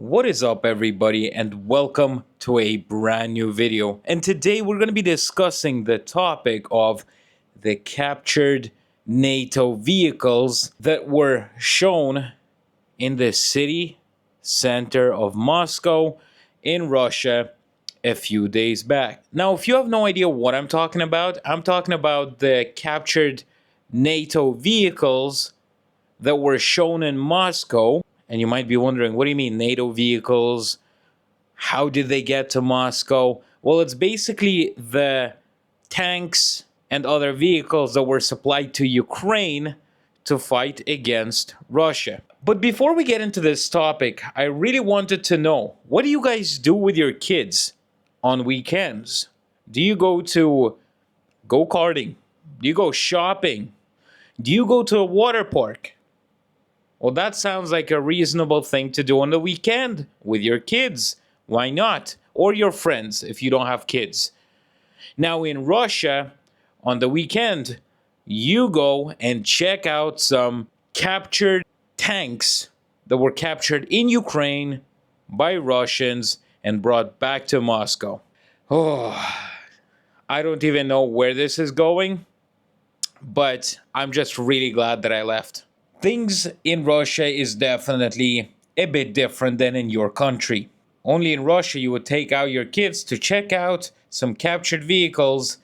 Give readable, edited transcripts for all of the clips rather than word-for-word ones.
What is up, everybody, and welcome to a brand new video. And today we're going to be discussing the topic of the captured NATO vehicles that were shown in the city center of Moscow in Russia a few days back. Now, if you have no idea what I'm talking about the captured NATO vehicles that were shown in Moscow. And you might be wondering, what do you mean NATO vehicles? How did they get to Moscow? Well, it's basically the tanks and other vehicles that were supplied to Ukraine to fight against Russia. But before we get into this topic, I really wanted to know, what do you guys do with your kids on weekends? Do you go karting? Do you go shopping? Do you go to a water park? Well, that sounds like a reasonable thing to do on the weekend with your kids. Why not? Or your friends if you don't have kids. Now, in Russia, on the weekend, you go and check out some captured tanks that were captured in Ukraine by Russians and brought back to Moscow. Oh, I don't even know where this is going, but I'm just really glad that I left. Things in Russia is definitely a bit different than in your country. Only in Russia you would take out your kids to check out some captured vehicles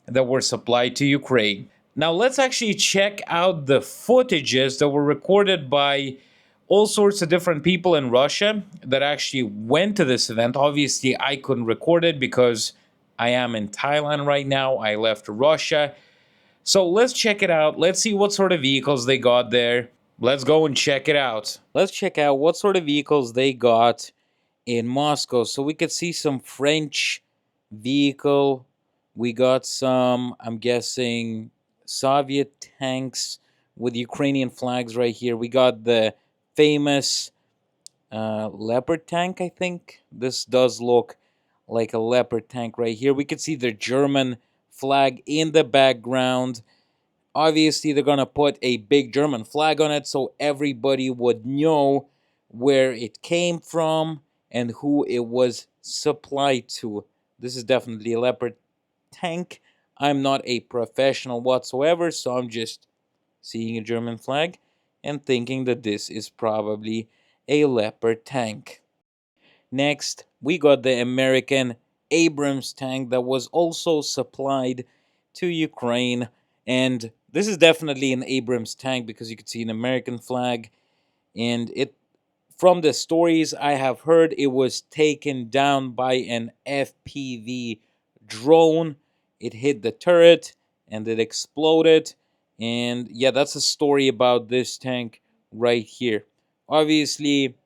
that were supplied to Ukraine. Now let's actually check out the footages that were recorded by all sorts of different people in Russia that actually went to this event. Obviously, I couldn't record it because I am in Thailand right now. I left Russia. So let's check it out. Let's see what sort of vehicles they got there. Let's go and check it out. Let's check out what sort of vehicles they got in Moscow. So we could see some French vehicle. We got some, I'm guessing, Soviet tanks with Ukrainian flags right here. We got the famous Leopard tank, I think. This does look like a Leopard tank right here. We could see the German flag in the background. Obviously, they're going to put a big German flag on it so everybody would know where it came from and who it was supplied to. This is definitely a Leopard tank. I'm not a professional whatsoever, so I'm just seeing a German flag and thinking that this is probably a Leopard tank. Next, we got the American Abrams tank that was also supplied to Ukraine. And this is definitely an Abrams tank because you could see an American flag. And it, from the stories I have heard, it was taken down by an FPV drone. It hit the turret and it exploded. And yeah, that's a story about this tank right here. Obviously,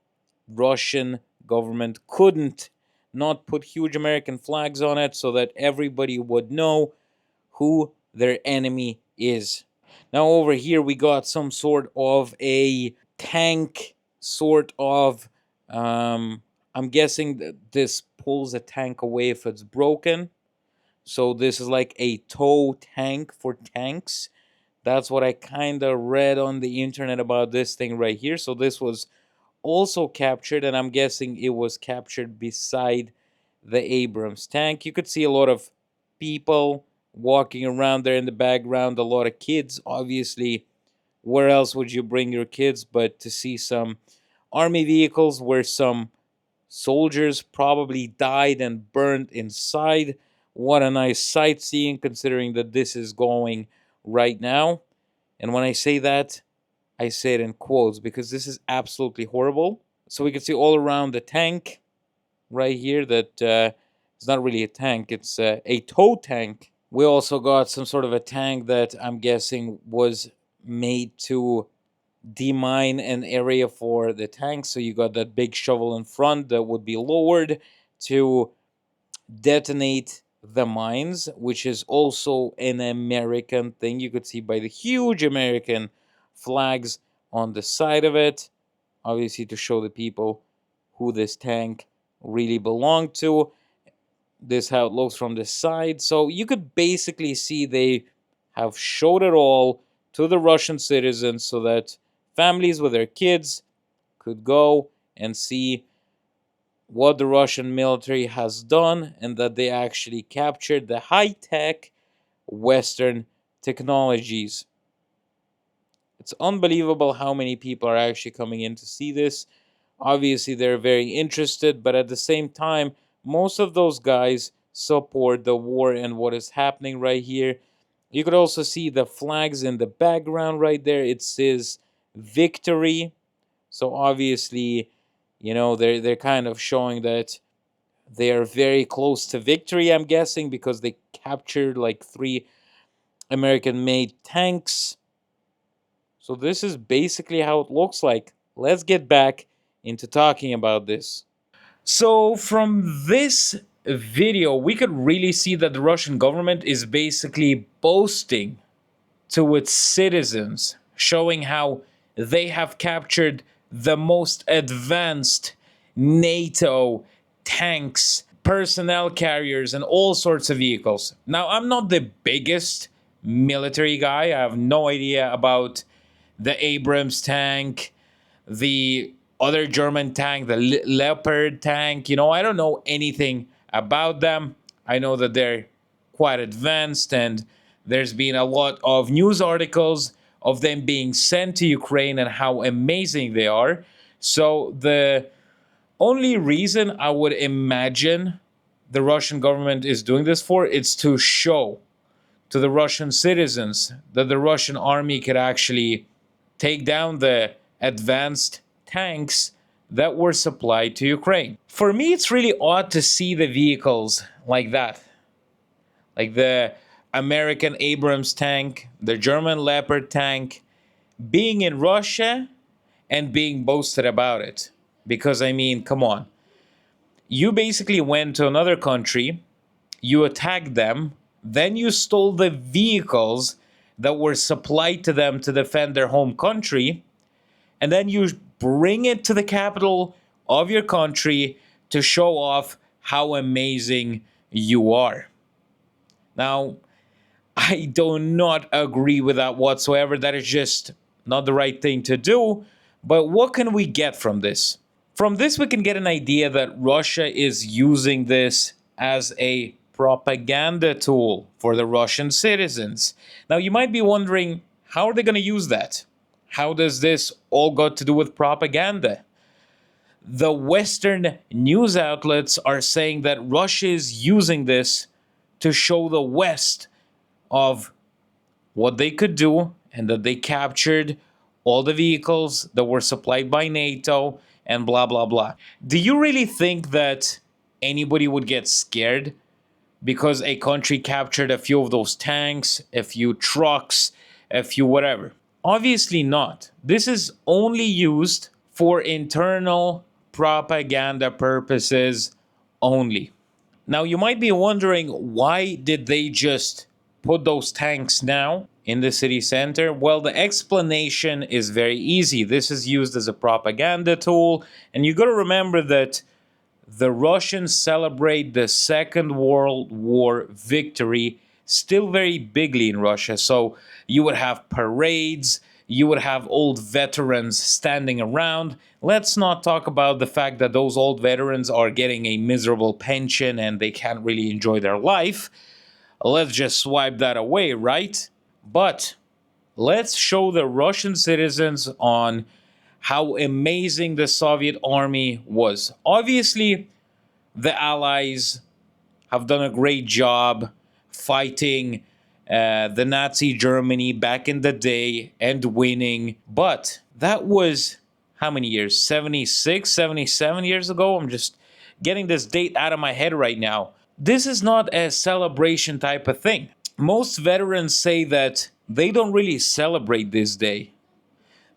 Russian government couldn't not put huge American flags on it so that everybody would know who their enemy is. Now over here we got some sort of a tank, sort of, I'm guessing that this pulls a tank away if it's broken. So this is like a tow tank for tanks. That's what I kind of read on the internet about this thing right here. So this was also captured, and I'm guessing it was captured beside the Abrams tank. You could see a lot of people walking around there in the background, a lot of kids. Obviously, where else would you bring your kids but to see some army vehicles where some soldiers probably died and burned inside? What a nice sightseeing, considering that this is going right now. And when I say that, I say it in quotes because this is absolutely horrible. So we can see all around the tank right here that it's not really a tank, it's a tow tank. We also got some sort of a tank that I'm guessing was made to demine an area for the tank. So you got that big shovel in front that would be lowered to detonate the mines, which is also an American thing. You could see by the huge American flags on the side of it, obviously to show the people who this tank really belonged to. This how it looks from the side. So you could basically see they have showed it all to the Russian citizens so that families with their kids could go and see what the Russian military has done and that they actually captured the high tech Western technologies. It's unbelievable how many people are actually coming in to see this. Obviously, they're very interested, but at the same time, most of those guys support the war and what is happening right here. You could also see the flags in the background right there. It says victory. So obviously, they're kind of showing that they are very close to victory, I'm guessing, because they captured like three American made tanks. So this is basically how it looks like. Let's get back into talking about this. So from this video, we could really see that the Russian government is basically boasting to its citizens, showing how they have captured the most advanced NATO tanks, personnel carriers, and all sorts of vehicles. Now, I'm not the biggest military guy. I have no idea about the Abrams tank, the other German tank, the Leopard tank. I don't know anything about them. I know that they're quite advanced, and there's been a lot of news articles of them being sent to Ukraine and how amazing they are. So, the only reason I would imagine the Russian government is doing this for is to show to the Russian citizens that the Russian army could actually take down the advanced tanks that were supplied to Ukraine. For me, it's really odd to see the vehicles like that, like the American Abrams tank, the German Leopard tank, being in Russia and being boasted about it. Because, I mean, come on. You basically went to another country, you attacked them, then you stole the vehicles that were supplied to them to defend their home country, and then you bring it to the capital of your country to show off how amazing you are. Now, I do not agree with that whatsoever. That is just not the right thing to do. But what can we get from this? From this, we can get an idea that Russia is using this as a propaganda tool for the Russian citizens. Now, you might be wondering, how are they going to use that? How does this all got to do with propaganda? The Western news outlets are saying that Russia is using this to show the West of what they could do and that they captured all the vehicles that were supplied by NATO and blah, blah, blah. Do you really think that anybody would get scared because a country captured a few of those tanks, a few trucks, a few whatever? Obviously not. This is only used for internal propaganda purposes only. Now, you might be wondering, why did they just put those tanks now in the city center? Well, the explanation is very easy. This is used as a propaganda tool, and you got to remember that the Russians celebrate the Second World War victory still very bigly in Russia. So you would have parades, you would have old veterans standing around. Let's not talk about the fact that those old veterans are getting a miserable pension and they can't really enjoy their life. Let's just swipe that away, right? But let's show the Russian citizens on how amazing the Soviet army was. Obviously, the Allies have done a great job fighting the Nazi Germany back in the day and winning. But that was how many years? 76, 77 years ago? I'm just getting this date out of my head right now. This is not a celebration type of thing. Most veterans say that they don't really celebrate this day.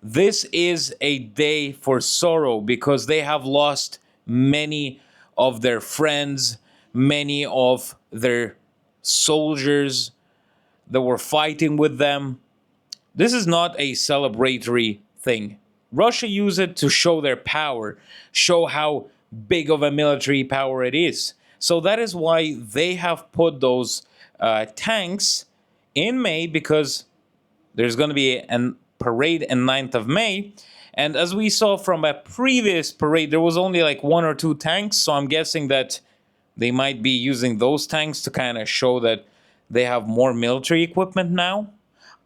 This is a day for sorrow because they have lost many of their friends, many of their soldiers that were fighting with them. This is not a celebratory thing. Russia used it to show their power, show how big of a military power it is. So that is why they have put those tanks in May, because there's going to be a parade on 9th of May. And as we saw from a previous parade, there was only like one or two tanks, so I'm guessing that they might be using those tanks to kind of show that they have more military equipment now.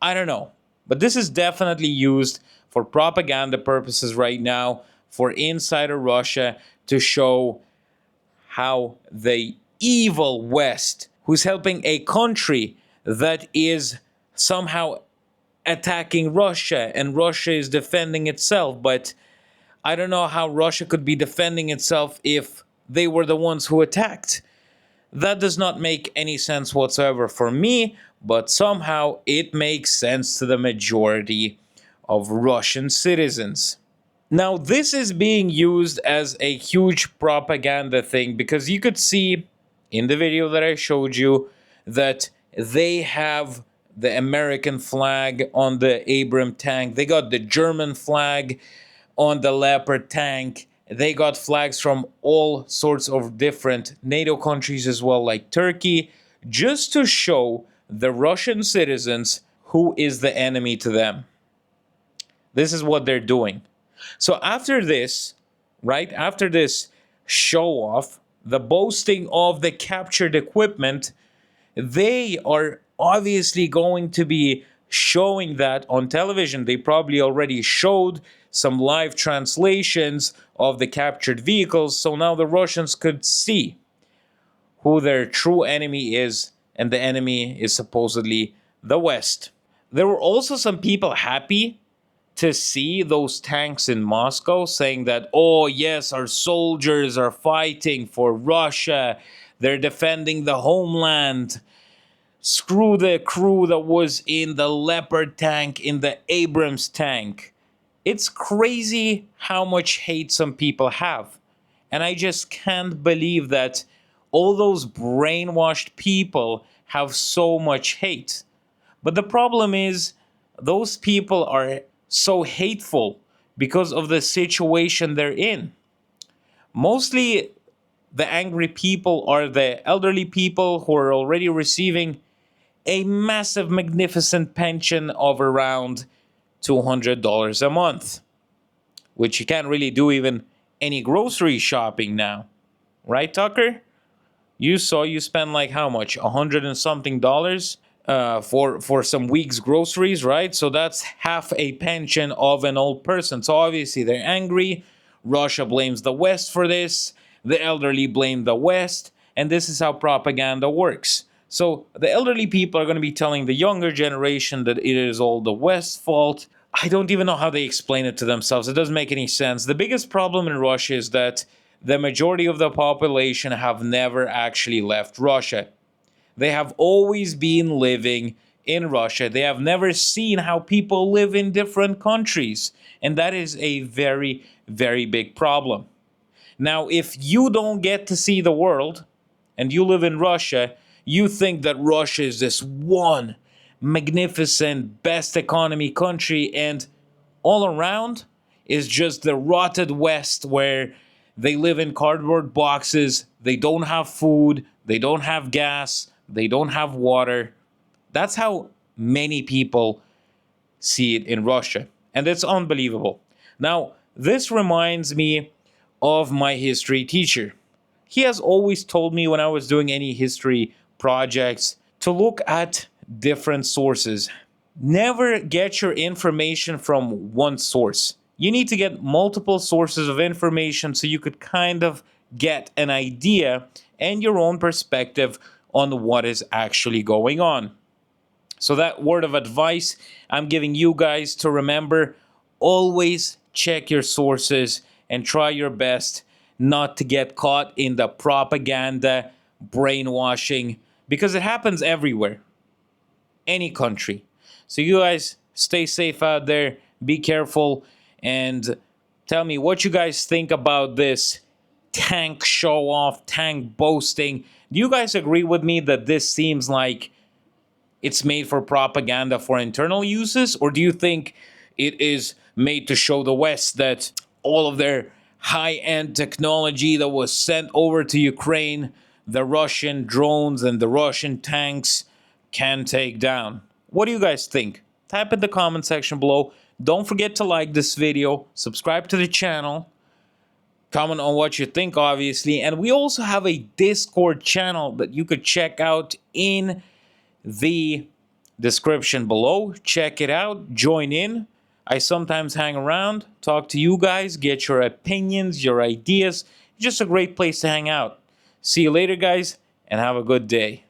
I don't know. But this is definitely used for propaganda purposes right now, for insider Russia, to show how the evil West, who's helping a country that is somehow attacking Russia and Russia is defending itself. But I don't know how Russia could be defending itself if they were the ones who attacked. That does not make any sense whatsoever for me, but somehow it makes sense to the majority of Russian citizens. Now, this is being used as a huge propaganda thing because you could see in the video that I showed you that they have the American flag on the Abram tank, they got the German flag on the Leopard tank, they got flags from all sorts of different NATO countries as well, like Turkey, just to show the Russian citizens who is the enemy to them. This is what they're doing. So after this, right, after this show off, the boasting of the captured equipment, they are obviously going to be showing that on television. They probably already showed some live translations of the captured vehicles, so now the Russians could see who their true enemy is, and the enemy is supposedly the West. There were also some people happy to see those tanks in Moscow, saying that, oh yes, our soldiers are fighting for Russia, they're defending the homeland. Screw the crew that was in the Leopard tank, in the Abrams tank. It's crazy how much hate some people have. And I just can't believe that all those brainwashed people have so much hate. But the problem is, those people are so hateful because of the situation they're in. Mostly the angry people are the elderly people who are already receiving a massive, magnificent pension of around $200 a month, which you can't really do even any grocery shopping now. Right, Tucker? You saw you spend like how much? 100 and something dollars for some week's groceries, right? So that's half a pension of an old person. So obviously they're angry. Russia blames the West for this. The elderly blame the West. And this is how propaganda works. So the elderly people are going to be telling the younger generation that it is all the West's fault. I don't even know how they explain it to themselves. It doesn't make any sense. The biggest problem in Russia is that the majority of the population have never actually left Russia. They have always been living in Russia. They have never seen how people live in different countries. And that is a very, very big problem. Now, if you don't get to see the world and you live in Russia, you think that Russia is this one magnificent, best economy country, and all around is just the rotted West where they live in cardboard boxes, they don't have food, they don't have gas, they don't have water. That's how many people see it in Russia. And it's unbelievable. Now, this reminds me of my history teacher. He has always told me when I was doing any history projects to look at different sources. Never get your information from one source. You need to get multiple sources of information so you could kind of get an idea and your own perspective on what is actually going on. So that word of advice I'm giving you guys to remember, always check your sources and try your best not to get caught in the propaganda, brainwashing, because it happens everywhere, any country. So you guys stay safe out there, be careful, and tell me what you guys think about this tank show off, tank boasting. Do you guys agree with me that this seems like it's made for propaganda for internal uses? Or do you think it is made to show the West that all of their high-end technology that was sent over to Ukraine, the Russian drones and the Russian tanks, can take down? What do you guys think? Type in the comment section below. Don't forget to like this video, subscribe to the channel, comment on what you think, obviously. And we also have a Discord channel that you could check out in the description below. Check it out, join in. I sometimes hang around, talk to you guys, get your opinions, your ideas. Just a great place to hang out. See you later, guys, and have a good day.